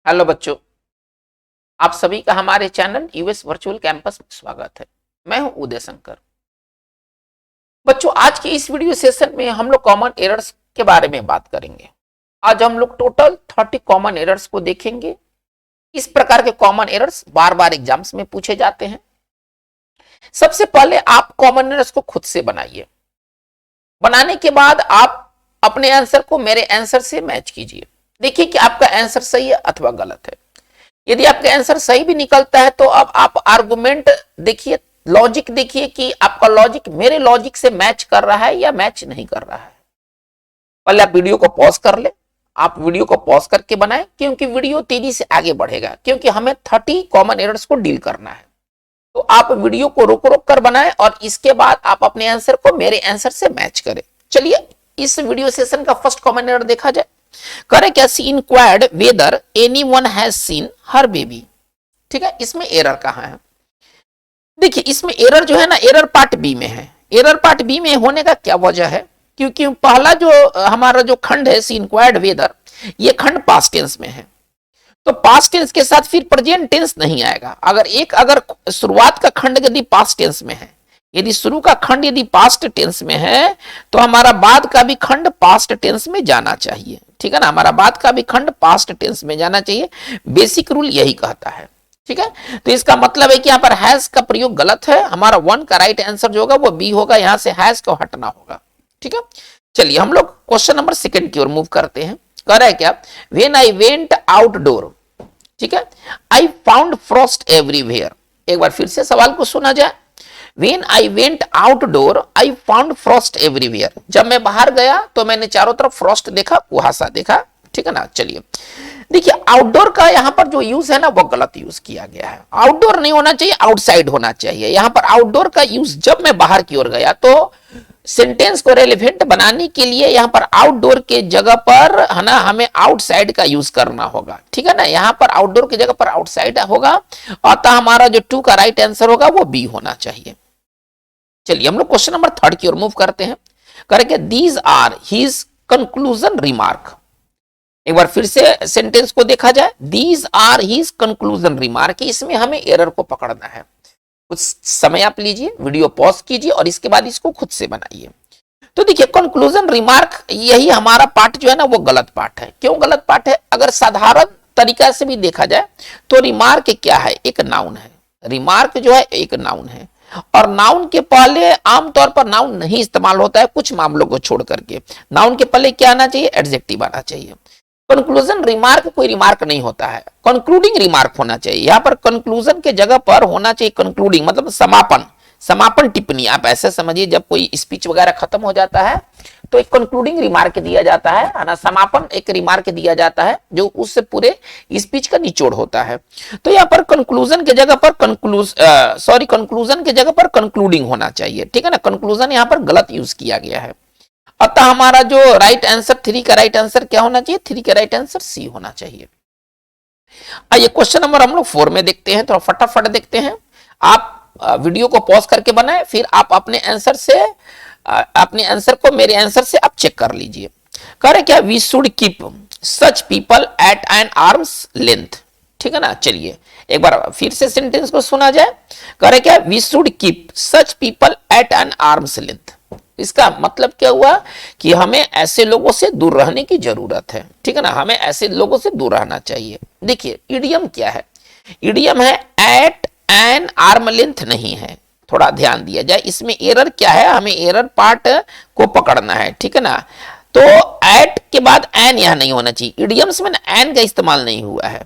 Hello बच्चों, आप सभी का हमारे चैनल यूएस वर्चुअल कैंपस में स्वागत है। मैं हूं उदय शंकर। बच्चों, आज के इस वीडियो सेशन में हम लोग कॉमन एरर्स के बारे में बात करेंगे। आज हम लोग टोटल 30 कॉमन एरर्स को देखेंगे। इस प्रकार के कॉमन एरर्स बार बार एग्जाम्स में पूछे जाते हैं। सबसे पहले आप कॉमन एरर्स को खुद से बनाइए। बनाने के बाद आप अपने आंसर को मेरे आंसर से मैच कीजिए। देखिए कि आपका आंसर सही है अथवा गलत है। यदि आपका आंसर सही भी निकलता है तो अब आप आर्गुमेंट देखिए, लॉजिक देखिए कि आपका लॉजिक मेरे लॉजिक से मैच कर रहा है या मैच नहीं कर रहा है। पहले आप वीडियो को पॉज कर ले। आप वीडियो को पॉज करके बनाएं, क्योंकि वीडियो तेजी से आगे बढ़ेगा, क्योंकि हमें 30 कॉमन एरर्स को डील करना है। तो आप वीडियो को रोक रोक कर बनाएं और इसके बाद आप अपने आंसर को मेरे आंसर से मैच करें। चलिए इस वीडियो सेशन का फर्स्ट कॉमन एरर देखा जाए। करे क्या, she inquired whether anyone has seen her baby. ठीक है, इसमें एरर कहां है? देखिए इसमें एरर जो है ना, एरर पार्ट बी में है। एरर पार्ट बी में होने का क्या वजह है? क्योंकि पहला जो हमारा जो खंड है, सी इंक्वायर्ड वेदर, ये खंड पास्ट टेंस में है। तो पास्ट टेंस के साथ फिर प्रेजेंट टेंस नहीं आएगा। अगर शुरुआत का खंड यदि पास्ट टेंस में है, यदि शुरू का खंड यदि पास्ट टेंस में है, तो हमारा बाद का भी खंड पास्ट टेंस में जाना चाहिए। ठीक है ना, हमारा बाद का भी खंड पास्ट टेंस में जाना चाहिए। बेसिक रूल यही कहता है। ठीक है, तो इसका मतलब है कि यहाँ पर हैज का प्रयोग गलत है। हमारा 1 का राइट आंसर जो होगा वो बी होगा। यहां से हैज को हटना होगा। ठीक है, चलिए हम लोग क्वेश्चन नंबर 2 की ओर मूव करते हैं। कह रहा है क्या, व्हेन आई वेंट आउटडोर, ठीक है, आई फाउंड फ्रॉस्ट एवरीवेयर। एक बार फिर से सवाल को सुना जाए। When I went outdoor, I found frost everywhere. जब मैं बाहर गया तो मैंने चारों तरफ फ्रॉस्ट देखा, कुहासा देखा। ठीक है ना, चलिए देखिए आउटडोर का यहाँ पर जो यूज है ना वो गलत यूज किया गया है। आउटडोर नहीं होना चाहिए, आउटसाइड होना चाहिए। यहाँ पर आउटडोर का यूज जब मैं बाहर की ओर गया, तो सेंटेंस को रेलेवेंट बनाने के लिए यहाँ पर आउटडोर के जगह पर है ना हमें आउटसाइड का यूज करना होगा। ठीक है ना, यहाँ पर आउटडोर की जगह पर आउटसाइड होगा। अतः हमारा जो 2 का राइट आंसर होगा वो बी होना चाहिए। चलिए हम लोग क्वेश्चन नंबर 3 की ओर मूव करते हैं। करेंगे these are his conclusion remark. एक बार फिर से सेंटेंस को देखा जाए। These are his conclusion remark, इसमें हमें एरर को पकड़ना है। कुछ समय आप लीजिए, वीडियो पॉज कीजिए और इसके बाद इसको खुद से बनाइए। तो देखिए कंक्लूजन रिमार्क, यही हमारा पार्ट जो है ना वो गलत पार्ट है। क्यों गलत पार्ट है? अगर साधारण तरीका से भी देखा जाए तो रिमार्क क्या है? एक नाउन है। रिमार्क जो है एक नाउन है, और नाउन के पहले आमतौर पर नाउन नहीं इस्तेमाल होता है, कुछ मामलों को छोड़ करके। नाउन के पहले क्या आना चाहिए? एडजेक्टिव आना चाहिए। कंक्लूजन रिमार्क कोई रिमार्क नहीं होता है, कंक्लूडिंग रिमार्क होना चाहिए। यहां पर कंक्लूजन के जगह पर होना चाहिए कंक्लूडिंग, मतलब समापन, समापन टिप्पणी। आप ऐसे समझिए, जब कोई स्पीच वगैरह खत्म हो जाता है तो एक कंक्लूडिंग रिमार्क दिया जाता है ना, समापन एक रिमार्क दिया जाता है जो उससे पूरे स्पीच का निचोड़ होता है। तो यहाँ पर कंक्लूजन के जगह पर कंक्लूजन के जगह पर कंक्लूडिंग होना चाहिए। ठीक है ना, कंक्लूजन यहाँ पर गलत यूज किया गया है। अतः हमारा जो राइट आंसर 3 का राइट आंसर क्या होना चाहिए? 3 का राइट आंसर सी होना चाहिए। आइए क्वेश्चन नंबर हम लोग 4 में देखते हैं, थोड़ा फटाफट देखते हैं। आप वीडियो को पॉज करके बनाएं, फिर आप अपने आंसर को मेरे आंसर से आप चेक कर लीजिए। कह रहे क्या, we should keep such people at an arms length. ठीक है ना, चलिए एक बार फिर से सेंटेंस को सुना जाए। कह रहे क्या, we should keep such people at an arms length. इसका मतलब क्या हुआ कि हमें ऐसे लोगों से दूर रहने की जरूरत है। ठीक है ना, हमें ऐसे लोगों से दूर रहना चाहिए। देखिए इडियम क्या है? इडियम है एट एन आर्म लेंथ नहीं है। थोड़ा ध्यान दिया जाए, इसमें एरर क्या है? हमें एरर पार्ट को पकड़ना है। ठीक है ना, तो एट के बाद एन यहां नहीं होना चाहिए। इडियम्स में ना एन का इस्तेमाल नहीं हुआ है।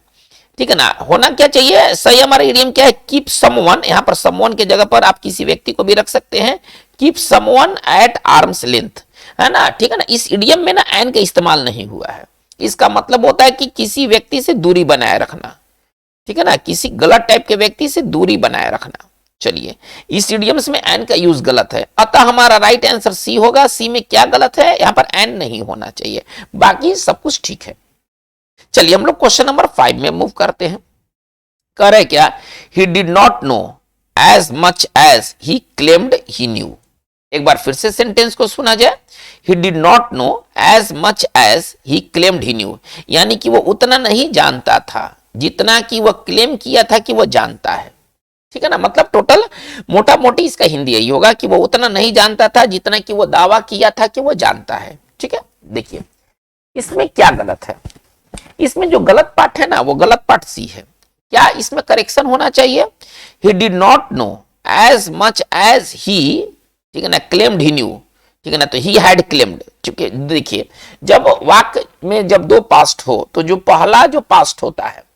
ठीक है ना, होना क्या चाहिए? सही हमारा इडियम क्या है? Keep someone. यहां पर समवन के जगह पर आप किसी व्यक्ति को भी रख सकते हैं। Keep someone eight arms length, है ना। ठीक है ना, इस इडियम में ना एन का इस्तेमाल नहीं हुआ है। इसका मतलब होता है कि किसी व्यक्ति से दूरी बनाए रखना। ठीक है ना, किसी गलत टाइप के व्यक्ति से दूरी बनाए रखना। चलिए इस इडियम्स में एन का यूज गलत है, अतः हमारा राइट आंसर सी होगा। सी में क्या गलत है? यहां पर एन नहीं होना चाहिए, बाकी सब कुछ ठीक है। चलिए हम लोग क्वेश्चन नंबर 5 में मूव करते हैं। कह रहे क्या, he did not know as much as he claimed he knew. एक बार फिर से सेंटेंस को सुना जाए, he did not know as much as he claimed he knew, यानी कि वो उतना नहीं जानता था जितना कि वह क्लेम किया था कि वह जानता है। ठीक है ना, मतलब टोटल मोटा मोटी इसका हिंदी यही होगा कि वो उतना नहीं जानता था जितना कि वो दावा किया था कि वो जानता है। ठीक है, देखिए इसमें क्या गलत है, इसमें जो गलत पार्ट है ना वो गलत पार्ट सी है। क्या इसमें करेक्शन होना चाहिए, he did not know as much as he, ठीक है ना, क्लेम्ड ही न्यू, ठीक है ना, तो ही हैड क्लेम्ड। चूंकि देखिए जब वाक्य में जब दो पास्ट हो तो जो पहला जो पास्ट होता है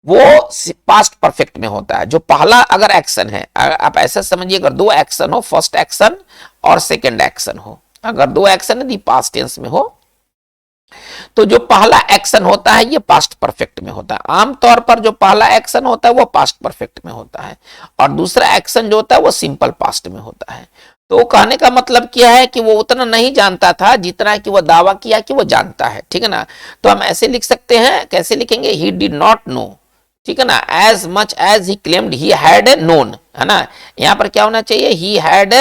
वो पास्ट परफेक्ट में होता है। जो पहला अगर एक्शन है, आप ऐसा समझिए अगर दो एक्शन हो, फर्स्ट एक्शन और सेकंड एक्शन हो, अगर दो एक्शन यदि पास्ट टेंस में हो तो जो पहला एक्शन होता है ये पास्ट परफेक्ट में होता है। आमतौर पर जो पहला एक्शन होता है वो पास्ट परफेक्ट में होता है और दूसरा एक्शन जो होता है वो सिंपल पास्ट में होता है। तो कहने का मतलब क्या है कि वो उतना नहीं जानता था जितना कि वो दावा किया कि वो जानता है। ठीक है ना, तो हम ऐसे लिख सकते हैं, कैसे लिखेंगे, ही डिड नॉट नो, ठीक है ना, as much as he claimed he had known, है ना। यहां पर क्या होना चाहिए, ही हैड,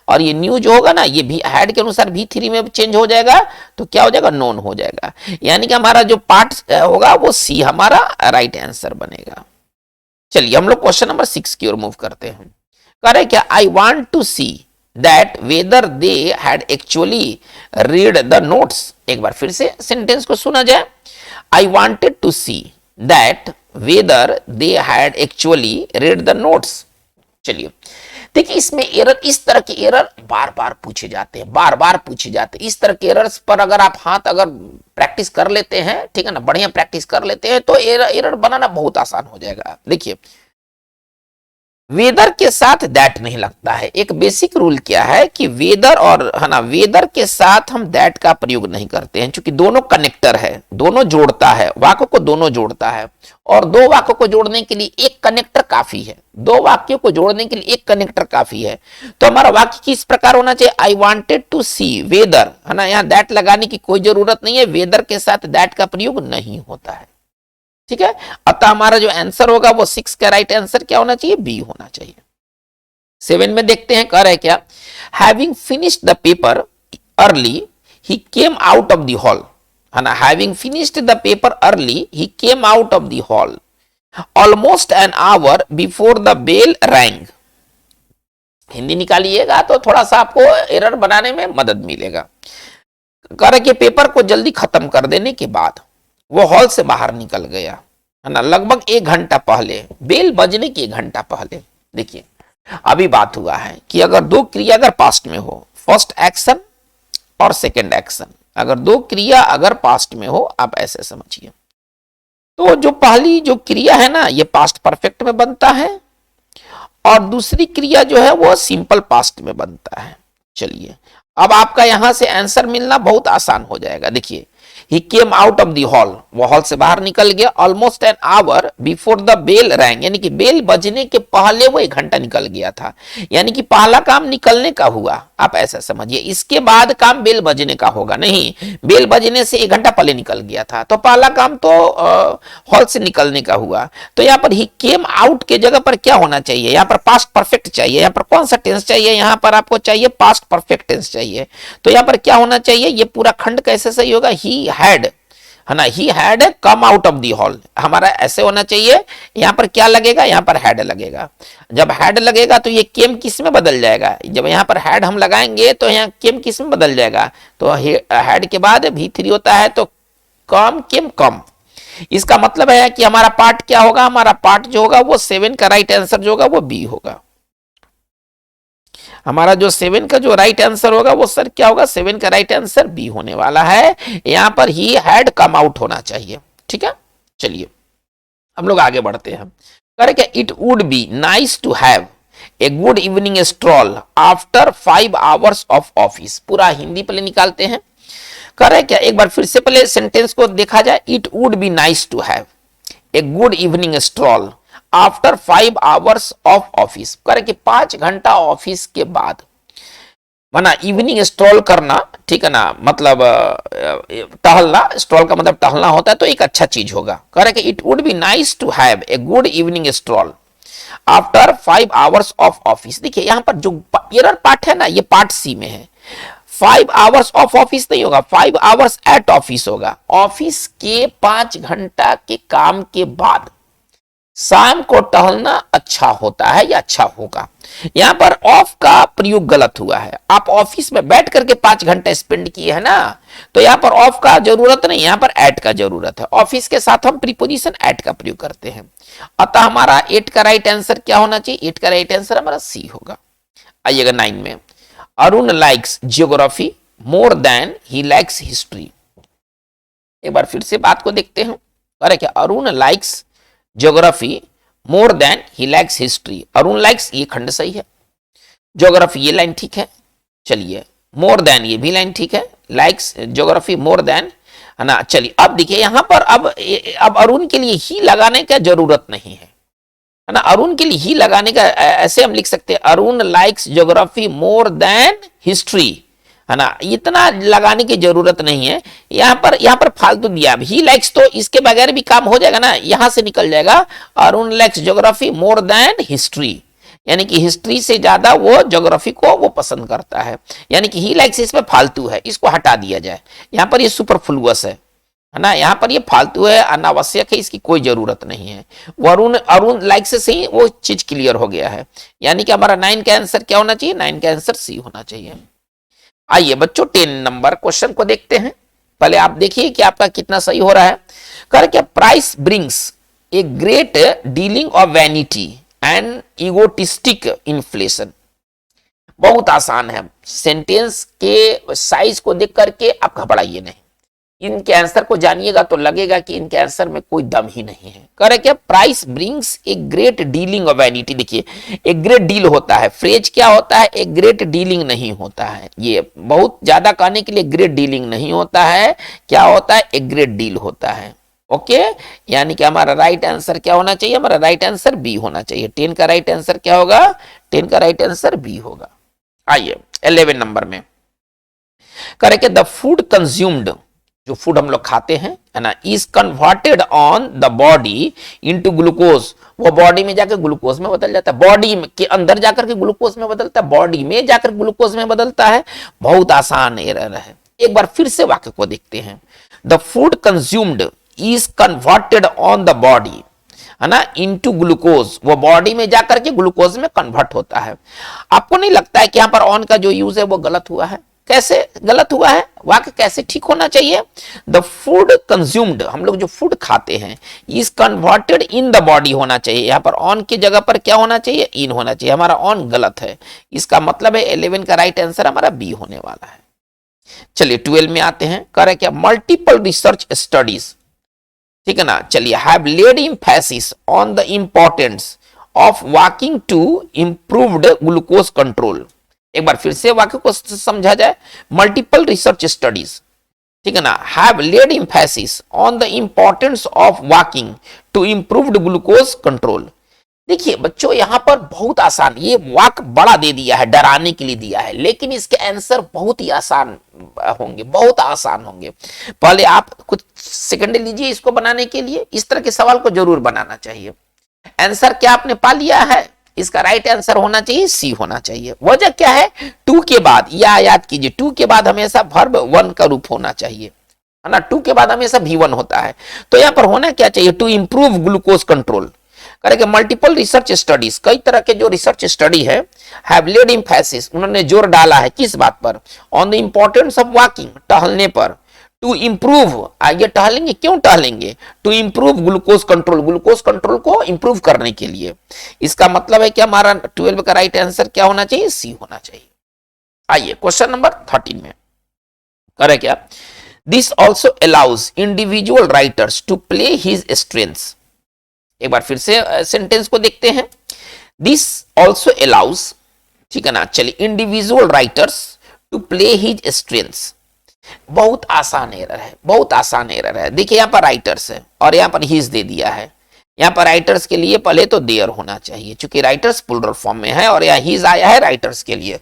और ये न्यू जो होगा ना ये भी हैड के अनुसार V3 में चेंज हो जाएगा तो क्या हो जाएगा, नोन हो जाएगा। यानी कि हमारा जो पार्ट होगा वो सी हमारा राइट आंसर बनेगा। चलिए हम लोग क्वेश्चन नंबर 6 की ओर मूव करते हैं। कह रहे क्या, I want to see that whether they had actually read the notes. एक बार फिर से सेंटेंस को सुना जाए, I wanted to see that whether they had actually read the notes. चलिए देखिए इसमें एरर, इस तरह के एरर बार बार पूछे जाते हैं, बार बार पूछे जाते हैं। इस तरह के एरर्स पर अगर आप हाथ अगर प्रैक्टिस कर लेते हैं, ठीक है ना, बढ़िया प्रैक्टिस कर लेते हैं तो एरर बनाना बहुत आसान हो जाएगा। देखिए वेदर के साथ दैट नहीं लगता है। एक बेसिक रूल क्या है कि वेदर और, है ना, वेदर के साथ हम दैट का प्रयोग नहीं करते हैं, क्योंकि दोनों कनेक्टर है, दोनों जोड़ता है, वाक्य को दोनों जोड़ता है और दो वाक्यों को जोड़ने के लिए एक कनेक्टर काफी है। दो वाक्यों को जोड़ने के लिए एक कनेक्टर काफी है। तो हमारा वाक्य किस प्रकार होना चाहिए, I wanted to see whether, है ना, यहां दैट लगाने की कोई जरूरत नहीं है, वेदर के साथ दैट का प्रयोग नहीं होता है। ठीक है, अतः हमारा जो आंसर होगा वो 6 का राइट आंसर क्या होना चाहिए, बी होना चाहिए। 7 में देखते हैं, कह रहे क्या, having finished the paper early he came out of the hall, है ना, having finished the paper early he came out of the hall almost an hour before the bell rang. Hindi निकालिएगा तो थोड़ा सा आपको एरर बनाने में मदद मिलेगा। कह रहे कि पेपर को जल्दी खत्म कर देने के बाद वो हॉल से बाहर निकल गया, है ना, लगभग 1 घंटा पहले, बेल बजने के 1 घंटा पहले। देखिए अभी बात हुआ है कि अगर दो क्रिया अगर पास्ट में हो, फर्स्ट एक्शन और सेकंड एक्शन, अगर दो क्रिया अगर पास्ट में हो, आप ऐसे समझिए, तो जो पहली जो क्रिया है ना ये पास्ट परफेक्ट में बनता है और दूसरी क्रिया जो है वो सिंपल पास्ट में बनता है। चलिए अब आपका यहां से आंसर मिलना बहुत आसान हो जाएगा। देखिए he came out of the hall, वो हॉल से बाहर निकल गया, almost an hour before the bell rang, यानी कि बेल बजने के पहले वो 1 घंटा निकल गया था। यानी कि पहला काम निकलने का हुआ, आप ऐसा समझिए, इसके बाद काम बेल बजने का होगा नहीं, बेल बजने से 1 घंटा पहले निकल गया था तो पहला काम तो हॉल से निकलने का हुआ। तो यहाँ पर he came out के जगह पर क्या होना चाहिए, यहाँ पर पास्ट परफेक्ट चाहिए, यहाँ पर कौन सा टेंस चाहिए, यहाँ पर आपको चाहिए पास्ट परफेक्ट टेंस चाहिए। तो यहाँ पर क्या होना चाहिए, ये पूरा खंड कैसे सही होगा, ही हैड, है ना, he had come out of the hall, हमारा ऐसे होना चाहिए। यहां पर क्या लगेगा, यहां पर हैड लगेगा। जब हैड लगेगा तो ये केम किस में बदल जाएगा, जब यहां पर हैड हम लगाएंगे तो यहां केम किस में बदल जाएगा, तो हैड के बाद V3 होता है तो कम केम कम। इसका मतलब है कि हमारा पार्ट क्या होगा, हमारा पार्ट जो होगा वो 7 का राइट आंसर जो होगा वो बी होगा। हमारा जो 7 का जो राइट आंसर होगा वो सर क्या होगा, 7 का राइट आंसर बी होने वाला है। यहां पर ही हैड कम आउट होना चाहिए। ठीक है, चलिए हम लोग आगे बढ़ते हैं। करें क्या, it would be nice to have a good evening stroll after 5 hours of office. पूरा हिंदी पहले निकालते हैं। करें क्या, एक बार फिर से पहले सेंटेंस को देखा जाए, it would be nice to have a good evening stroll after 5 hours of office. करे कि 5 घंटा ऑफिस के बाद, माना इवनिंग स्ट्रॉल करना, ठीक है ना, मतलब टहलना, स्ट्रॉल का मतलब टहलना होता है तो एक अच्छा चीज होगा। करे कि it would be nice to have a good evening stroll after 5 hours of office. देखिए यहां पर जो एरर पार्ट है ना, ये पार्ट सी में है। 5 आवर्स ऑफ ऑफिस नहीं होगा, 5 आवर्स एट ऑफिस होगा। ऑफिस के 5 घंटा के काम के बाद शाम को टहलना अच्छा होता है या अच्छा होगा। यहां पर ऑफ का प्रयोग गलत हुआ है। आप ऑफिस में बैठ करके 5 घंटे स्पेंड किए है ना, तो यहां पर ऑफ का जरूरत नहीं, यहां पर एट का जरूरत है। ऑफिस के साथ हम प्रीपोजिशन एट का प्रयोग करते हैं। अतः हमारा 8 का राइट आंसर क्या होना चाहिए? 8 का राइट आंसर हमारा सी होगा। आइएगा 9 में, Arun likes geography more than he likes history. एक बार फिर से बात को देखते हैं। अरे क्या, Arun likes geography more than he likes history. Arun likes ये खंड सही है, ज्योग्राफी ये लाइन ठीक है। चलिए मोर देन ये भी लाइन ठीक है, लाइक्स ज्योग्राफी मोर देन, है ना। चलिए अब देखिए यहां पर अब अरुण के लिए ही लगाने का जरूरत नहीं है ना। अरुण के लिए ही लगाने का ऐसे हम लिख सकते हैं, Arun likes geography more then history, है ना। इतना लगाने की जरूरत नहीं है। यहां पर फालतू दिया। ही लाइक्स तो इसके बगैर भी काम हो जाएगा ना, यहां से निकल जाएगा Arun likes geography more then history, यानी कि हिस्ट्री से ज्यादा वो ज्योग्राफी को वो पसंद करता है। यानी कि ही लाइक्स इसमें फालतू है, इसको हटा दिया जाए। यहां पर ये सुपरफ्लुअस है ना, यहां पर ये फालतू है, अनावश्यक है, इसकी कोई जरूरत नहीं है। वो अरुण लाइक से ही वो चीज क्लियर हो गया है। यानी कि हमारा 9 का आंसर क्या होना चाहिए? 9 का आंसर सी होना चाहिए। आइए बच्चों 10 नंबर क्वेश्चन को देखते हैं। पहले आप देखिए कि आपका कितना सही हो रहा है। कर क्या, price brings a great dealing of vanity and egotistic inflation. बहुत आसान है। सेंटेंस के साइज को देख करके आप घबराइए नहीं, इनके आंसर को जानिएगा तो लगेगा कि इनके आंसर में कोई दम ही नहीं है। करे क्या, price brings a great dealing of vanity. देखिए एक ग्रेट डील होता है, फ्रेज क्या होता है? एक ग्रेट डीलिंग नहीं होता है। ये बहुत ज्यादा कहने के लिए ग्रेट डीलिंग नहीं होता है, क्या होता है? एक ग्रेट डील होता है। ओके, यानी कि हमारा राइट आंसर क्या होना चाहिए? हमारा राइट आंसर बी होना चाहिए। 10 का राइट आंसर क्या होगा? 10 का राइट आंसर बी होगा। आइए 11 नंबर में, करे क्या, द फूड कंज्यूम्ड, जो फूड हम लोग खाते हैं, है ना, is converted on the body into glucose. वो बॉडी में जाकर ग्लूकोज में बदल जाता है, बॉडी के अंदर जाकर के ग्लूकोज में बदलता है, बॉडी में जाकर ग्लूकोज में बदलता है। बहुत आसान एरर है। एक बार फिर से वाक्य को देखते हैं। The food consumed is converted on the body, है ना, इनटू ग्लूकोज। वो बॉडी में जाकर के ग्लूकोज में कन्वर्ट होता है। आपको नहीं लगता है कि यहां पर ऑन का जो यूज है वो गलत हुआ है? कैसे गलत हुआ है? वाक्य कैसे ठीक होना चाहिए? द फूड कंज्यूम्ड, हम लोग जो फूड खाते हैं, is converted in the body होना चाहिए। यहां पर ऑन की जगह पर क्या होना चाहिए? इन होना चाहिए। हमारा ऑन गलत है। इसका मतलब है 11 का राइट आंसर हमारा बी होने वाला है। चलिए 12 में आते हैं। कह रहे क्या, मल्टीपल रिसर्च स्टडीज, ठीक है ना। चलिए, have led emphasis on the importance of walking to improved glucose control. एक बार फिर से वाक्य को समझा जाए। मल्टीपल रिसर्च स्टडीज, ठीक है ना, have led emphasis on the importance of walking to improved glucose control. देखिए बच्चों यहां पर बहुत आसान, ये वाक्य बड़ा दे दिया है, डराने के लिए दिया है, लेकिन इसके आंसर बहुत ही आसान होंगे, बहुत आसान होंगे। पहले आप कुछ सेकंड लीजिए इसको बनाने के लिए। इस तरह के सवाल को जरूर बनाना चाहिए। आंसर क्या आपने पा लिया है? इसका राइट आंसर होना चाहिए सी होना चाहिए। वजह क्या है? टू के बाद, या याद कीजिए, टू के बाद हमेशा वर्ब वन का रूप होना चाहिए, है ना। टू के बाद हमेशा V1 होता है। तो यहां पर होना क्या चाहिए? To improve glucose control. करेंगे मल्टीपल रिसर्च स्टडीज, कई तरह के जो रिसर्च स्टडी है, हैव लेड एम्फेसिस, उन्होंने जोर डाला है किस बात पर? On the importance of walking, टहलने पर। टू इंप्रूव, ये टहलेंगे, क्यों टहलेंगे? To improve glucose control, glucose control को इंप्रूव करने के लिए। इसका मतलब है कि हमारा 12 का राइट आंसर क्या होना चाहिए? सी होना चाहिए। आइए क्वेश्चन नंबर 13 में करें क्या, this also allows individual writers to play his strengths. एक बार फिर से सेंटेंस को देखते हैं। दिस ऑल्सो अलाउज, ठीक है ना। चलिए, individual writers to play his strengths. बहुत आसान एरर है, बहुत आसान एरर है। देखिए यहाँ पर राइटर्स है और यहाँ पर हिज दे दिया है। यहाँ पर राइटर्स के लिए पहले तो देयर होना चाहिए, क्योंकि राइटर्स प्लूरल फॉर्म में है, और यहाँ हिज आया है राइटर्स के लिए।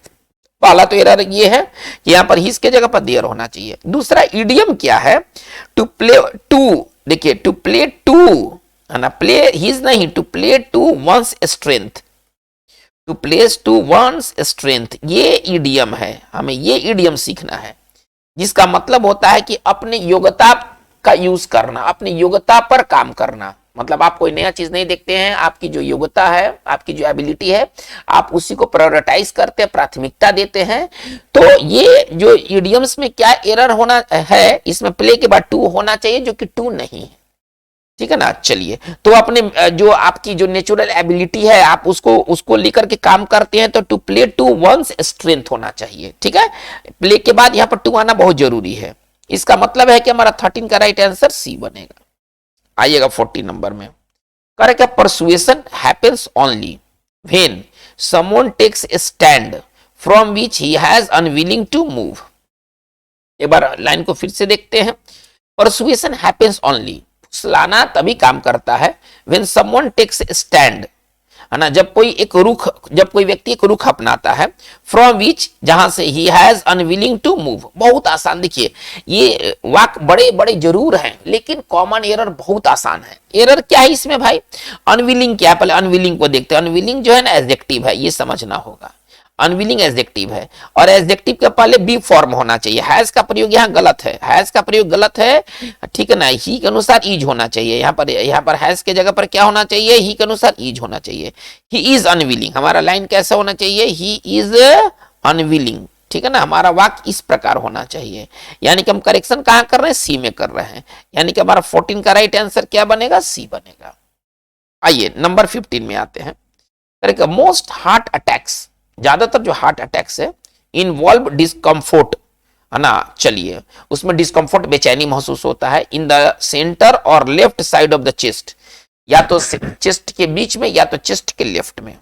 पहला तो एरर ये है कि यहाँ पर हिज के जगह पर देयर होना चाहिए। दूसरा इडियम क्या है? टू प्ले टू, देखिए टू प्ले टू है ना, प्ले हीज नहीं, to play to one's strength, to plays to one's strength, ये ईडियम है, हमें ये ईडियम सीखना है, जिसका मतलब होता है कि अपनी योग्यता का यूज करना, अपनी योग्यता पर काम करना। मतलब आप कोई नया चीज नहीं देखते हैं, आपकी जो योग्यता है, आपकी जो एबिलिटी है, आप उसी को प्रायोरिटाइज करते हैं, प्राथमिकता देते हैं। तो ये जो इडियम्स में क्या एरर होना है, इसमें प्ले के बाद टू होना चाहिए, जो कि टू नहीं है, ठीक है ना। चलिए, तो अपने जो आपकी जो नेचुरल एबिलिटी है, आप उसको लेकर के काम करते हैं, तो to play to one's strength होना चाहिए, ठीक है। प्ले के बाद यहाँ पर टू आना बहुत जरूरी है। इसका मतलब है कि हमारा 13 का राइट आंसर सी बनेगा। आइएगा 40 नंबर में, correct. Persuasion happens only when someone takes a stand from which he has unwilling to move. एक बार लाइन को फिर से देखते हैं। परसुएशन हैपेंस ओनली, फुसलाना तभी काम करता है, when someone takes a stand, है ना, जब कोई व्यक्ति एक रुख अपनाता है, फ्रॉम विच, जहां से, he has unwilling to move. बहुत आसान, देखिए ये वाक्य बड़े बड़े जरूर हैं, लेकिन कॉमन एरर बहुत आसान है। एरर क्या है इसमें भाई? अनविलिंग क्या है, पहले अनविलिंग को देखते हैं। अनविलिंग जो है ना एडजेक्टिव है, ये समझना होगा। अनविलिंग एडजेक्टिव है, और एडजेक्टिव के पहले बी फॉर्म होना चाहिए। हैज का प्रयोग यहाँ गलत है, हैज का प्रयोग गलत है, ठीक है ना। ही के अनुसार इज होना चाहिए, यहाँ पर हैज के जगह पर क्या होना चाहिए? ही के अनुसार इज होना चाहिए। ही इज अनविलिंग, हमारा लाइन कैसा होना चाहिए? ही इज अनविलिंग, ठीक है ना। हमारा वाक्य इस प्रकार होना चाहिए। यानी कि हम करेक्शन कहां कर रहे हैं? सी में कर रहे हैं। यानी कि हमारा 14 का राइट आंसर क्या बनेगा? सी बनेगा। आइए नंबर 15 में आते हैं। करेक्ट, मोस्ट हार्ट अटैक्स, ज्यादातर जो हार्ट अटैक्स है, इन्वॉल्व डिस्कम्फोर्ट, है ना। चलिए, उसमें डिस्कम्फोर्ट, बेचैनी महसूस होता है, इन द सेंटर और left side of the chest, या तो चेस्ट के बीच में या तो चेस्ट के लेफ्ट में।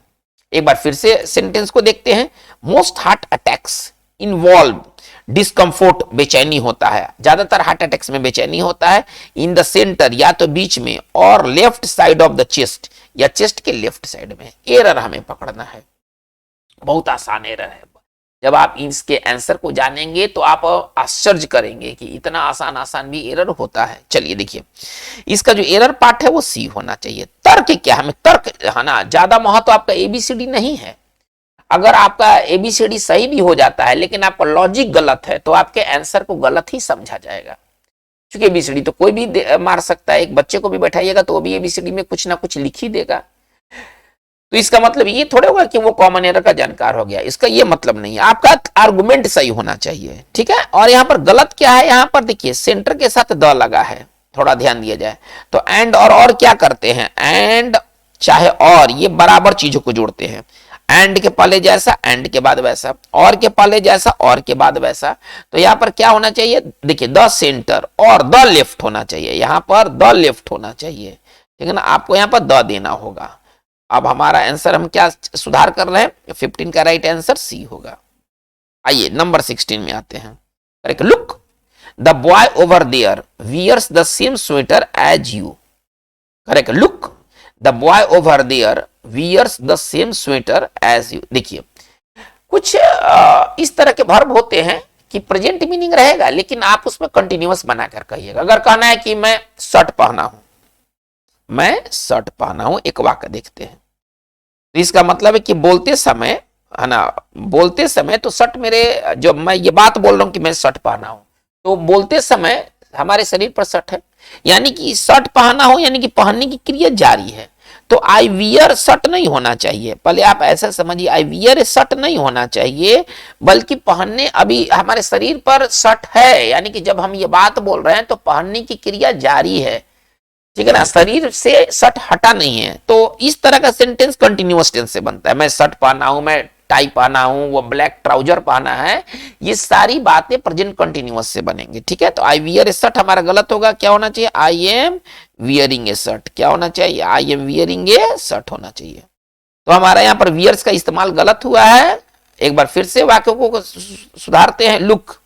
एक बार फिर से सेंटेंस को देखते हैं। मोस्ट हार्ट अटैक्स इन्वॉल्व डिस्कम्फोर्ट, बेचैनी होता है, ज्यादातर हार्ट अटैक्स में बेचैनी होता है, इन द सेंटर, या तो बीच में, और left side of the chest, या चेस्ट के लेफ्ट साइड में। एरर हमें पकड़ना है, बहुत आसान एरर है। जब आप इसके आंसर को जानेंगे तो आप आश्चर्य करेंगे कि इतना आसान भी एरर होता है। चलिए देखिए, इसका जो एरर पार्ट है वो सी होना चाहिए। तर्क क्या है? हमें तर्क, है ना, ज्यादा महत्व आपका एबीसीडी नहीं है। अगर आपका एबीसीडी सही भी हो जाता है, लेकिन आपका लॉजिक गलत है, तो आपके आंसर को गलत ही समझा जाएगा। क्योंकि एबीसीडी तो कोई भी मार सकता है, एक बच्चे को भी बैठाइएगा तो वो भी एबीसीडी में कुछ ना कुछ लिख ही देगा। तो इसका मतलब ये थोड़ा होगा कि वो कॉमन एरर का जानकार हो गया, इसका ये मतलब नहीं है। आपका आर्गुमेंट सही होना चाहिए, ठीक है। और यहाँ पर गलत क्या है? यहाँ पर देखिए सेंटर के साथ द लगा है, थोड़ा ध्यान दिया जाए तो। एंड और क्या करते हैं? एंड चाहे और, ये बराबर चीजों को जोड़ते हैं। एंड के पहले जैसा एंड के बाद वैसा, और के पहले जैसा और के बाद वैसा। तो यहाँ पर क्या होना चाहिए? देखिए द सेंटर और द लेफ्ट होना चाहिए, यहाँ पर द लेफ्ट होना चाहिए, ठीक है ना। आपको यहाँ पर द देना होगा। अब हमारा आंसर हम क्या सुधार कर रहे हैं? 15 का राइट आंसर सी होगा। आइए नंबर 16 में आते हैं। Correct, look the boy over there wears the same sweater as you. Correct, look the boy over there wears the same sweater as you. देखिए कुछ इस तरह के वर्ब होते हैं कि प्रेजेंट मीनिंग रहेगा, लेकिन आप उसमें कंटिन्यूअस बनाकर कहिएगा। अगर कहना है कि मैं शर्ट पहना हूं, मैं शर्ट पहना हूं, एक वाक्य देखते हैं। तो इसका मतलब है कि बोलते समय, है ना, बोलते समय तो शर्ट मेरे, जो मैं ये बात बोल रहा हूं कि मैं शर्ट पहना हूं, तो बोलते समय हमारे शरीर पर शर्ट है, यानी कि शर्ट पहना हो, यानी कि पहनने की क्रिया जारी है। तो आई वियर शर्ट नहीं होना चाहिए, पहले आप ऐसा समझिए, आई वियर शर्ट नहीं होना चाहिए, बल्कि पहनने, अभी हमारे शरीर पर शर्ट है, यानी कि जब हम ये बात बोल रहे हैं तो पहनने की क्रिया जारी है, ठीक है ना, शरीर से शर्ट हटा नहीं है। तो इस तरह का सेंटेंस कंटिन्यूअस टेंस से बनता है। मैं शर्ट पहना हूं, मैं टाई पहना हूं, वो ब्लैक ट्राउजर पहना है, ये सारी बातें प्रेजेंट कंटिन्यूअस से बनेंगे, ठीक है। तो आई वियर ए शर्ट हमारा गलत होगा, क्या होना चाहिए? I am wearing A shirt. क्या होना चाहिए? I am wearing A shirt होना चाहिए। तो हमारा यहाँ पर वियर्स का इस्तेमाल गलत हुआ है। एक बार फिर से वाक्यों को सुधारते हैं। Look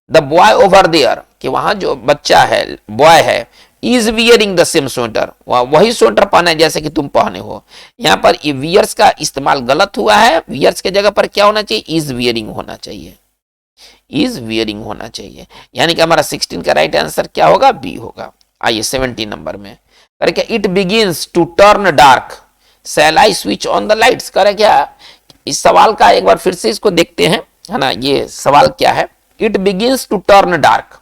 the boy over there, कि वहां जो बच्चा है, बॉय है, is wearing the same sweater, वही स्वेटर पहना है जैसे कि तुम पहने हो। यहाँ पर वियर्स का इस्तेमाल गलत हुआ है, वियर्स के जगह पर क्या होना चाहिए? इज वियरिंग होना चाहिए, इज वियरिंग होना चाहिए। यानी कि हमारा 16 का राइट आंसर क्या होगा? बी होगा। आइए 17 नंबर में। करे क्या, it begins to turn dark, shall I switch on the lights. करे क्या, इस सवाल का एक बार फिर से इसको देखते हैं, है ना। ये सवाल क्या है, it begins to turn dark,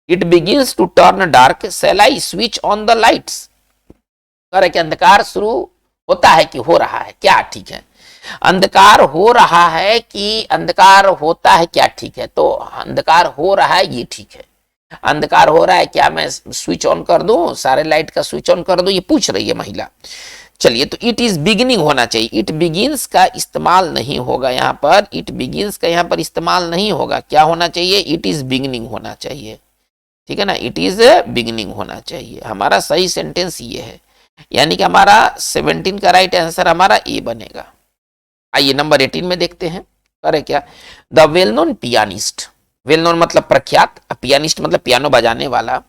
it begins to turn dark, shall I switch on the lights. करे क्या, अंधकार शुरू होता है कि हो रहा है, क्या ठीक है। अंधकार हो रहा है कि अंधकार होता है, क्या ठीक है। तो अंधकार हो रहा है, ये ठीक है। अंधकार हो रहा है, क्या मैं स्विच ऑन कर दूं, सारे लाइट का स्विच ऑन कर दूं, ये पूछ रही है महिला। चलिए, तो इट इज बिगिनिंग होना चाहिए, इट बिगिंस का इस्तेमाल नहीं होगा यहां पर, इट बिगिंस का यहां पर इस्तेमाल नहीं होगा। क्या होना चाहिए, इट इज बिगिनिंग होना चाहिए, ठीक है ना। इट इज बिगिनिंग होना चाहिए, हमारा सही सेंटेंस ये है, यानी कि हमारा 17 का राइट आंसर हमारा ए बनेगा। आइए नंबर 18 में देखते हैं। करे क्या, the well known pianist, well known मतलब प्रख्यात, पियानिस्ट मतलब पियानो बजाने वाला,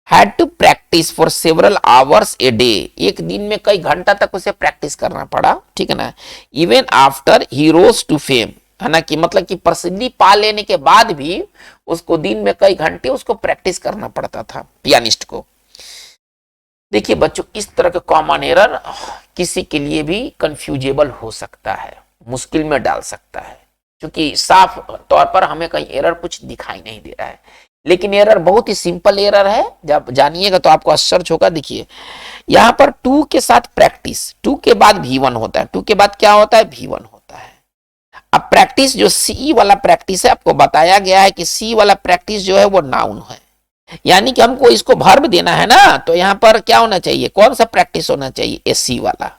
had to practise for several hours a day, एक दिन में कई घंटा तक उसे प्रैक्टिस करना पड़ा, ठीक है ना। Even after he rose to fame, है ना, कि मतलब कि प्रसिद्धि पा लेने के बाद भी उसको दिन में कई घंटे उसको प्रैक्टिस करना पड़ता था, पियानिस्ट को। देखिए बच्चों, इस तरह के कॉमन एरर किसी के लिए भी कंफ्यूजेबल हो सकता है, मुश्किल में डाल सकता है, क्योंकि साफ तौर पर हमें कहीं एरर कुछ दिखाई नहीं दे रहा है, लेकिन एरर बहुत ही सिंपल एरर है। जब जानिएगा तो आपको आश्चर्य होगा। देखिए यहां पर टू के साथ प्रैक्टिस, टू के बाद V1 होता है, टू के बाद क्या होता है, V1 होता है। अब प्रैक्टिस जो सी वाला प्रैक्टिस है, आपको बताया गया है कि सी वाला प्रैक्टिस जो है वो नाउन है, यानी कि हमको इसको वर्ब देना है ना, तो यहां पर क्या होना चाहिए, कौन सा प्रैक्टिस होना चाहिए, एसी वाला,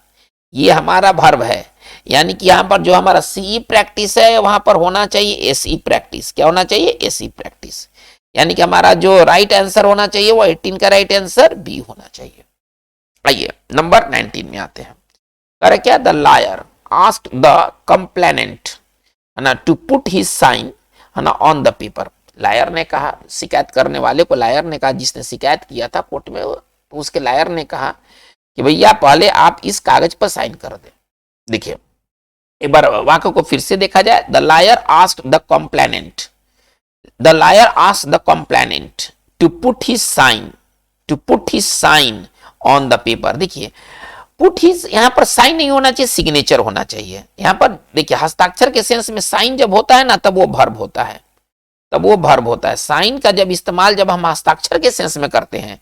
ये हमारा वर्ब है। यानी कि यहां पर जो हमारा सी प्रैक्टिस है वहां पर होना चाहिए एसी प्रैक्टिस। क्या होना चाहिए, एसी प्रैक्टिस। यानी कि हमारा जो राइट आंसर होना चाहिए वो 18 का राइट आंसर बी होना चाहिए। आइए नंबर 19 में आते हैं। करे क्या, the lawyer asked the complainant, है ना, टू पुट हिज साइन, है ना, ऑन द पेपर। लायर ने कहा, शिकायत करने वाले को लायर ने कहा, जिसने शिकायत किया था कोर्ट में, तो उसके लायर ने कहा कि भैया पहले आप इस कागज पर साइन कर दे। देखिए एक बार वाक्य को फिर से देखा जाए, the lawyer asked the complainant, the lawyer asked the complainant to put his sign, to put his sign on the paper. देखिए पुट हिज, यहां पर साइन नहीं होना चाहिए, सिग्नेचर होना चाहिए। यहां पर देखिए हस्ताक्षर के सेंस में साइन जब होता है ना, तब वो वर्ब होता है, तब वो वर्ब होता है। साइन का जब इस्तेमाल जब हम हस्ताक्षर के सेंस में करते हैं,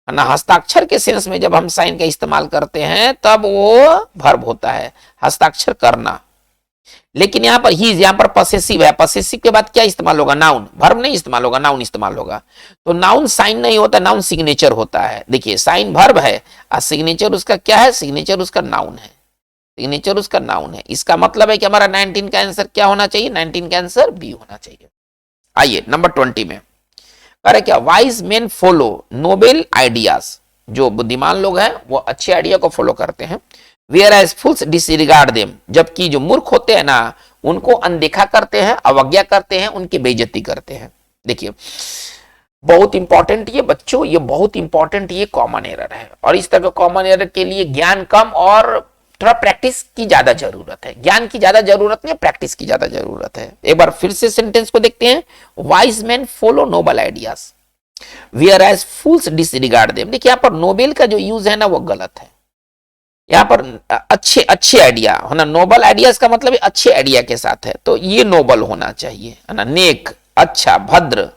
है ना, हस्ताक्षर के सेंस में जब हम साइन का इस्तेमाल करते हैं तब वो वर्ब होता है, हस्ताक्षर करना। लेकिन यहां पर ही, यहां पर पॉसेसिव है, पॉसेसिव के बाद क्या इस्तेमाल होगा, नाउन, वर्ब नहीं इस्तेमाल होगा, नाउन इस्तेमाल होगा। तो नाउन साइन नहीं होता, नाउन सिग्नेचर होता है। देखिए साइन वर्ब है और सिग्नेचर उसका क्या है, सिग्नेचर उसका नाउन है, सिग्नेचर उसका नाउन है। इसका मतलब है कि हमारा 19 का आंसर क्या होना चाहिए, 19 का आंसर बी होना चाहिए। आइए नंबर 20 में। अरे क्या, wise main follow Nobel ideas, जो बुद्धिमान लोग हैं वो अच्छे आइडिया को फॉलो करते हैं। वेयर एज फुल्स डिसरिगार्ड देम, जबकि जो मूर्ख होते हैं ना उनको अनदेखा करते हैं, अवज्ञा करते हैं, उनकी बेइज्जती करते हैं। देखिए बहुत इंपॉर्टेंट ये बच्चों, ये बहुत इंपॉर्टेंट ये कॉमन एरर है, और इस तरह कॉमन एरर के लिए ज्ञान कम और थोड़ा प्रैक्टिस की ज्यादा जरूरत है। ज्ञान की ज्यादा जरूरत नहीं, प्रैक्टिस की ज्यादा जरूरत है। एक बार फिर से सेंटेंस को देखते हैं, wise man follow noble ideas, whereas fools disregard them. देखिए यहाँ पर नोबेल का जो यूज है ना वो गलत है। यहाँ पर अच्छे अच्छे आइडिया है ना, नोबल आइडियाज का मतलब अच्छे आइडिया के साथ है, तो ये नोबल होना चाहिए, है ना। नेक, अच्छा, भद्र,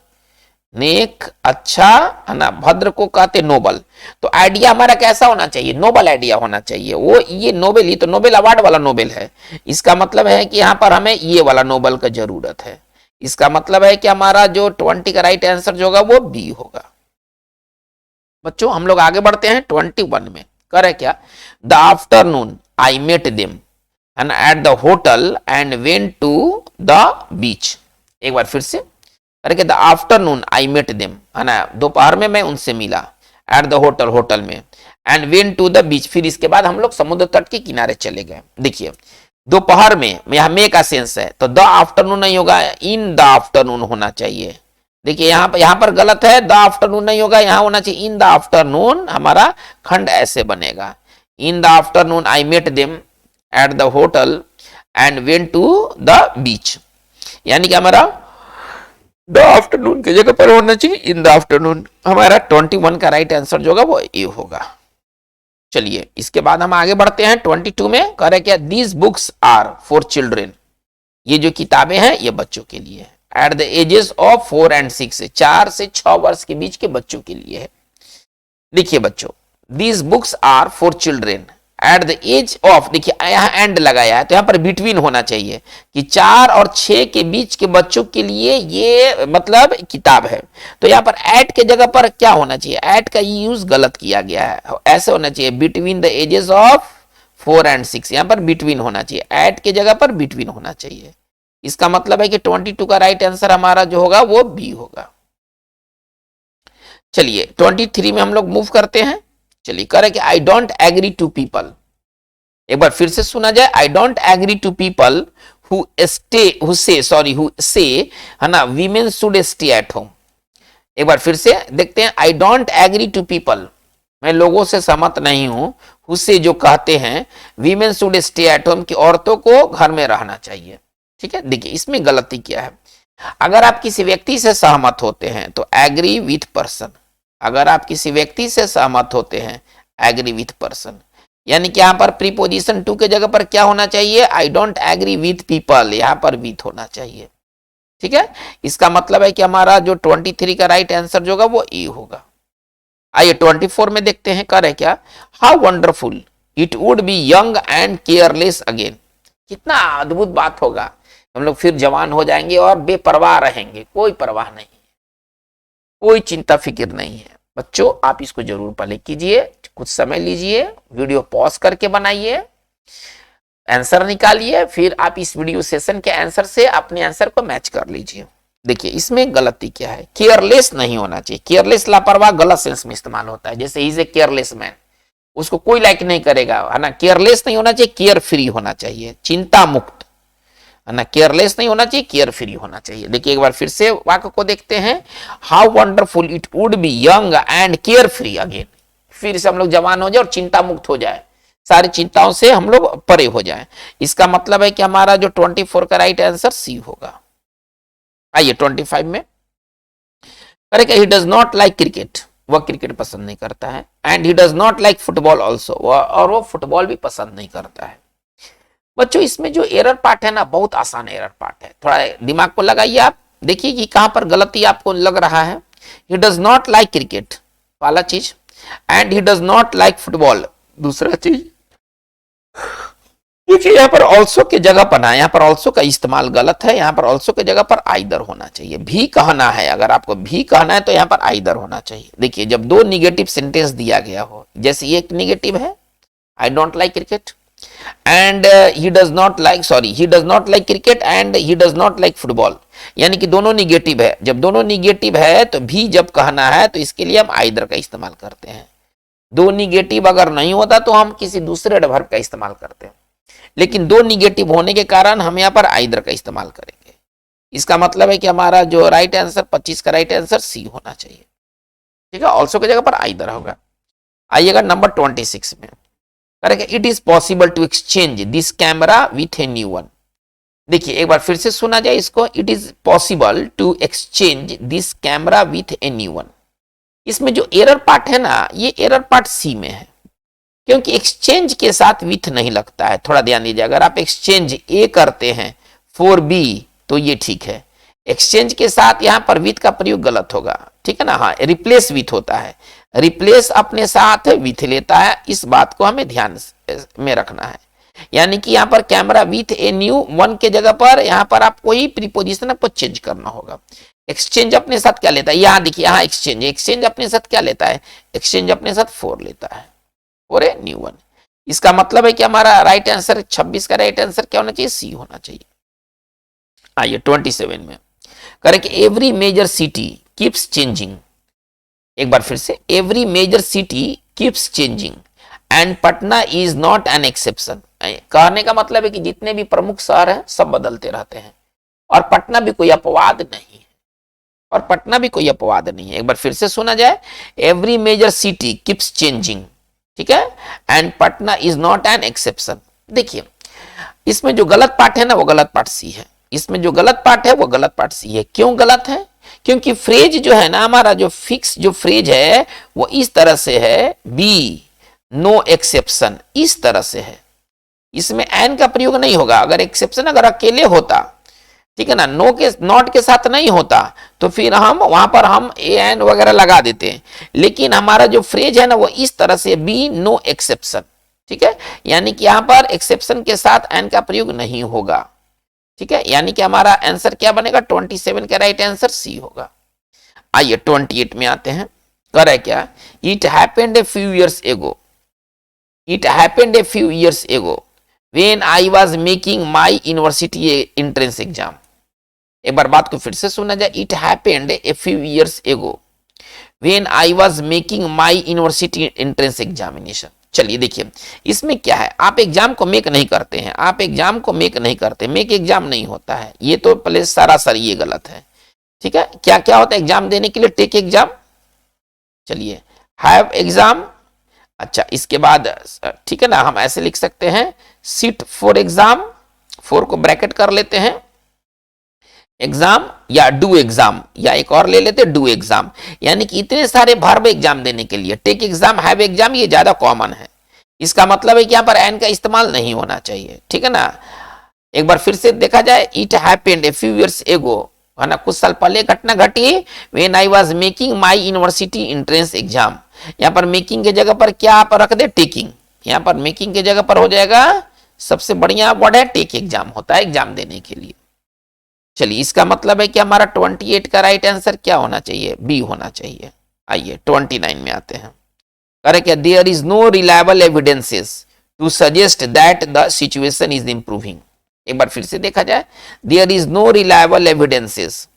नेक, अच्छा, है ना, भद्र को कहते नोबल। तो आइडिया हमारा कैसा होना चाहिए, नोबल आइडिया होना चाहिए। वो ये नोबेल, ही तो नोबेल अवार्ड वाला नोबेल है। इसका मतलब है कि यहाँ पर हमें ये वाला नोबल का जरूरत है। इसका मतलब है कि हमारा जो 20 का राइट आंसर जो होगा वो बी होगा। बच्चों हम लोग आगे बढ़ते हैं 21 में। करे क्या, the afternoon I met them and at the hotel and went to the beach. एक बार फिर से, अरे क्या, the afternoon I met them, है ना, दोपहर में मैं उनसे मिला, एट द होटल, होटल में, and went to the beach, फिर इसके बाद हम लोग समुद्र तट के किनारे चले गए। देखिए दोपहर में, यहां मे का सेंस है, तो द आफ्टरनून नहीं होगा, इन द आफ्टरनून होना चाहिए। देखिए यहां पर गलत है, द आफ्टरनून नहीं होगा, यहां होना चाहिए इन द आफ्टरनून। हमारा खंड ऐसे बनेगा, in the afternoon I met them at the hotel and went to the beach. यानी कि हमारा द आफ्टरनून की जगह पर होना चाहिए इन द आफ्टरनून। हमारा 21 का राइट आंसर जो होगा वो ए होगा। चलिए इसके बाद हम आगे बढ़ते हैं 22 में। कह रहे क्या, these books are for children, ये जो किताबें हैं ये बच्चों के लिए है। At the ages of 4 and 6, 4 से 6 वर्ष के बीच के बच्चों के लिए है। देखिए बच्चों, these books are for children at the age of, देखिए यहाँ एंड लगाया है तो यहाँ पर बिटवीन होना चाहिए कि 4 और 6 के बीच के बच्चों के लिए ये मतलब किताब है। तो यहाँ पर एट के जगह पर क्या होना चाहिए, एट का यूज गलत किया गया है, ऐसे होना चाहिए between the ages of 4 and 6, यहाँ पर बिटवीन होना चाहिए, एट के जगह पर बिटवीन होना चाहिए। इसका मतलब है कि 22 का राइट आंसर हमारा जो होगा वो बी होगा। चलिए 23 में हम लोग मूव करते हैं। चलिए करें कि I don't agree to people, एक बार फिर से सुना जाए, I don't agree to people who say है ना women should stay at home. एक बार फिर से देखते हैं, I don't agree to people, मैं लोगों से सहमत नहीं हूं, उससे जो कहते हैं women should stay at home कि औरतों को घर में रहना चाहिए। ठीक है, देखिए इसमें गलती क्या है, अगर आप किसी व्यक्ति से सहमत होते हैं तो एग्री विथ पर्सन, अगर आप किसी व्यक्ति से सहमत होते हैं एग्री विथ पर्सन, यानी कि यहां पर प्रीपोजिशन टू के जगह पर क्या होना चाहिए, I don't agree with people, यहां पर विथ होना चाहिए। ठीक है, इसका मतलब है कि हमारा जो 23 का राइट आंसर जो होगा वो ए होगा। आइए 24 में देखते हैं, कर है क्या, how wonderful it would be young and careless again, कितना अद्भुत बात होगा, हम लोग फिर जवान हो जाएंगे और बेपरवाह रहेंगे, कोई परवाह नहीं, कोई चिंता फिक्र नहीं है। बच्चों आप इसको जरूर पढ़े कीजिए, कुछ समय लीजिए, वीडियो पॉज करके बनाइए, आंसर निकालिए, फिर आप इस वीडियो सेशन के आंसर से अपने आंसर को मैच कर लीजिए। देखिए इसमें गलती क्या है, केयरलेस नहीं होना चाहिए, केयरलेस लापरवाह गलत सेंस में इस्तेमाल होता है, जैसे इज ए केयरलेस मैन, उसको कोई लाइक नहीं करेगा, है ना। केयरलेस नहीं होना चाहिए, केयर फ्री होना चाहिए, चिंता मुक्त, है ना। केयरलेस नहीं होना चाहिए, केयर फ्री होना चाहिए। देखिए एक बार फिर से वाक्य को देखते हैं, how wonderful it would be young and care free again, फिर से हम लोग जवान हो जाए और चिंता मुक्त हो जाए, सारी चिंताओं से हम लोग परे हो जाए। इसका मतलब है कि हमारा जो 24 का राइट आंसर सी होगा। आइए 25 में, correct, he does not like cricket, वह क्रिकेट पसंद नहीं करता है, and he does not like football also, और वो फुटबॉल भी पसंद नहीं करता है। बच्चों इसमें जो एरर पार्ट है ना, बहुत आसान एरर पार्ट है, थोड़ा दिमाग को लगाइए आप, देखिए कि कहां पर गलती आपको लग रहा है। He does not like cricket पहला चीज, and he does not like football दूसरा चीज। देखिए यहाँ पर ऑल्सो के जगह पर ना, यहाँ पर ऑल्सो का इस्तेमाल गलत है, यहाँ पर ऑल्सो के जगह पर आइदर होना चाहिए, भी कहना है, अगर आपको भी कहना है तो यहाँ पर आइदर होना चाहिए। देखिए जब दो निगेटिव सेंटेंस दिया गया हो, जैसे ये एक निगेटिव है, I don't like cricket and he does not like cricket and he does not like football, यानी कि दोनों निगेटिव है। जब दोनों निगेटिव है तो भी जब कहना है तो इसके लिए हम आइदर का इस्तेमाल करते हैं। दो निगेटिव अगर नहीं होता तो हम किसी दूसरे एडवर्ब का इस्तेमाल करते हैं, लेकिन दो निगेटिव होने के कारण हम यहाँ पर आइदर का इस्तेमाल करेंगे। इसका मतलब है कि हमारा जो राइट आंसर 25 का राइट आंसर सी होना चाहिए। ठीक है, ऑल्सो की जगह पर आइदर होगा। आइएगा नंबर 26 में, correct, it is possible to exchange this camera with a new one. देखिए एक बार फिर से सुना जाए इसको, it is possible to exchange this camera with a new one. इसमें जो एरर पार्ट है ना, ये एरर पार्ट सी में है, क्योंकि एक्सचेंज के साथ विथ नहीं लगता है। थोड़ा ध्यान दीजिए, अगर आप एक्सचेंज ए करते हैं फॉर बी तो ये ठीक है, एक्सचेंज के साथ यहां पर विथ का प्रयोग गलत होगा। ठीक है ना, हाँ रिप्लेस विथ होता है, रिप्लेस अपने साथ विथ लेता है, इस बात को हमें ध्यान में रखना है। यानी कि यहाँ पर camera with a new one के जगह पर यहाँ पर आपको ही प्रीपोजिशन आपको चेंज करना होगा। एक्सचेंज अपने साथ क्या लेता है, यहाँ देखिए, यहाँ एक्सचेंज अपने साथ क्या लेता है, एक्सचेंज अपने साथ फॉर लेता है, और ए न्यू वन। इसका मतलब है कि हमारा राइट आंसर 26 का राइट आंसर क्या होना चाहिए, सी होना चाहिए। आइए 27 में, correct, every major city keeps changing. एक बार फिर से, every major city keeps changing and Patna is not an exception. कहने का मतलब है कि जितने भी प्रमुख शहर हैं सब बदलते रहते हैं, और पटना भी कोई अपवाद नहीं है, और पटना भी कोई अपवाद नहीं है। एक बार फिर से सुना जाए, every major city keeps changing, ठीक है, and Patna is not an exception. देखिए इसमें जो गलत पार्ट है ना, वो गलत पार्ट सी है, इसमें जो गलत पार्ट है वो गलत पार्ट सी है। क्यों गलत है, क्योंकि फ्रेज जो है ना, हमारा जो फिक्स जो फ्रेज है वो इस तरह से है, बी नो एक्सेप्शन, इस तरह से है, इसमें एन का प्रयोग नहीं होगा। अगर एक्सेप्शन अगर अकेले होता, ठीक है ना, नो के नॉट के साथ नहीं होता, तो फिर हम वहां पर हम ए एन वगैरह लगा देते हैं, लेकिन हमारा जो फ्रेज है ना वो इस तरह से, बी नो एक्सेप्शन, ठीक है, यानी कि यहां पर एक्सेप्शन के साथ एन का प्रयोग नहीं होगा, ठीक है, यानी कि हमारा आंसर क्या बनेगा, 27 का राइट आंसर सी होगा। आइए 28 में आते हैं, करे क्या, it happened a few years ago, it happened a few years ago when I was making my university entrance exam. एक बार बात को फिर से सुना जाए, it happened a few years ago when I was making my university entrance examination. चलिए देखिए इसमें क्या है, आप एग्जाम को मेक नहीं करते हैं, आप एग्जाम को मेक नहीं करते, मेक एग्जाम नहीं होता है, ये तो पहले सरासर ये गलत है, ठीक है। क्या क्या होता है एग्जाम देने के लिए, टेक एग्जाम, चलिए हैव एग्जाम, अच्छा इसके बाद ठीक है ना, हम ऐसे लिख सकते हैं सिट फॉर एग्जाम, फोर को ब्रैकेट कर लेते हैं, एग्जाम या डू एग्जाम, या एक और ले लेते डू एग्जाम, यानी कि इतने सारे वर्ब एग्जाम देने के लिए टेक एग्जाम, हैव एग्जाम, ये ज्यादा कॉमन है। इसका मतलब है कि यहां पर एन का इस्तेमाल नहीं होना चाहिए, ठीक है ना। एक बार फिर से देखा जाए, it happened a few years ago, है ना, कुछ साल पहले घटना घटी, when I was making my university entrance exam. यहां पर मेकिंग के जगह पर क्या आप रख दे, टेकिंग, यहां पर मेकिंग के जगह पर हो जाएगा, सबसे बढ़िया वर्ड है टेक एग्जाम, होता है एग्जाम देने के लिए। चलिए इसका मतलब है कि हमारा 28 का राइट आंसर क्या होना चाहिए, बी होना चाहिए। आइए 29 में आते हैं, करें क्या, there is no reliable evidences to suggest that the situation is improving. एक बार फिर से देखा जाए, there is no reliable evidences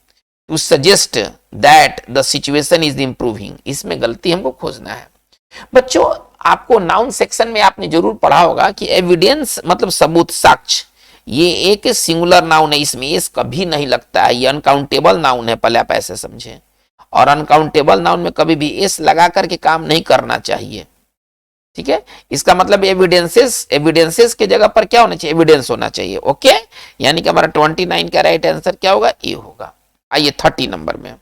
to suggest that the situation is improving, इसमें गलती हमको खोजना है। बच्चों आपको नाउन सेक्शन में आपने जरूर पढ़ा होगा कि एविडेंस मतलब सबूत, साक्ष्य, ये एक सिंगुलर नाउन है, इसमें एस कभी नहीं लगता है, ये अनकाउंटेबल नाउन है, पहले आप ऐसे समझें। और अनकाउंटेबल नाउन में कभी भी एस लगा करके काम नहीं करना चाहिए, ठीक है। इसका मतलब एविडेंसेस, एविडेंसेस के जगह पर क्या होना चाहिए, एविडेंस होना चाहिए, ओके। यानी कि हमारा 29 का राइट आंसर क्या होगा, ए होगा। आइए 30 नंबर में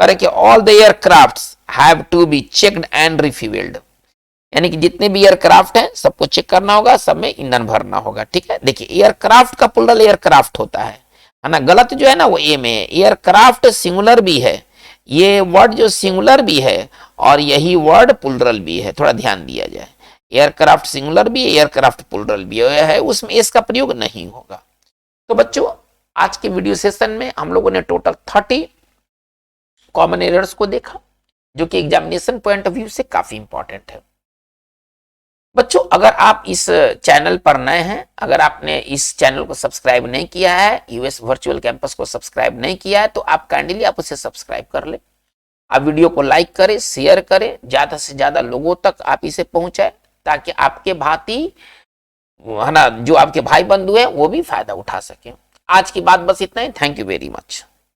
करें कि all the aircrafts have to be checked and refuelled, यानी कि जितने भी एयरक्राफ्ट हैं सबको चेक करना होगा, सब में ईंधन भरना होगा, ठीक है। देखिए एयरक्राफ्ट का प्लुरल एयरक्राफ्ट होता है ना, गलत जो है ना वो ए में है, एयरक्राफ्ट सिंगुलर भी है, ये वर्ड जो सिंगुलर भी है और यही वर्ड प्लुरल भी है, थोड़ा ध्यान दिया जाए, एयरक्राफ्ट सिंगुलर भी है, एयरक्राफ्ट प्लुरल भी है, उसमें एस का प्रयोग नहीं होगा। तो बच्चों आज के वीडियो सेशन में हम लोगों ने टोटल 30 कॉमन एरर्स को देखा, जो कि एग्जामिनेशन पॉइंट ऑफ व्यू से काफी इंपॉर्टेंट है। बच्चों अगर आप इस चैनल पर नए हैं, अगर आपने इस चैनल को सब्सक्राइब नहीं किया है, यूएस वर्चुअल कैंपस को सब्सक्राइब नहीं किया है, तो आप काइंडली आप उसे सब्सक्राइब कर ले। आप वीडियो को लाइक करें, शेयर करें, ज्यादा से ज्यादा लोगों तक आप इसे पहुंचाएं, ताकि आपके भांति है ना, जो आपके भाई बंधु हैं वो भी फायदा उठा सकें। आज की बात बस इतना ही, थैंक यू वेरी मच।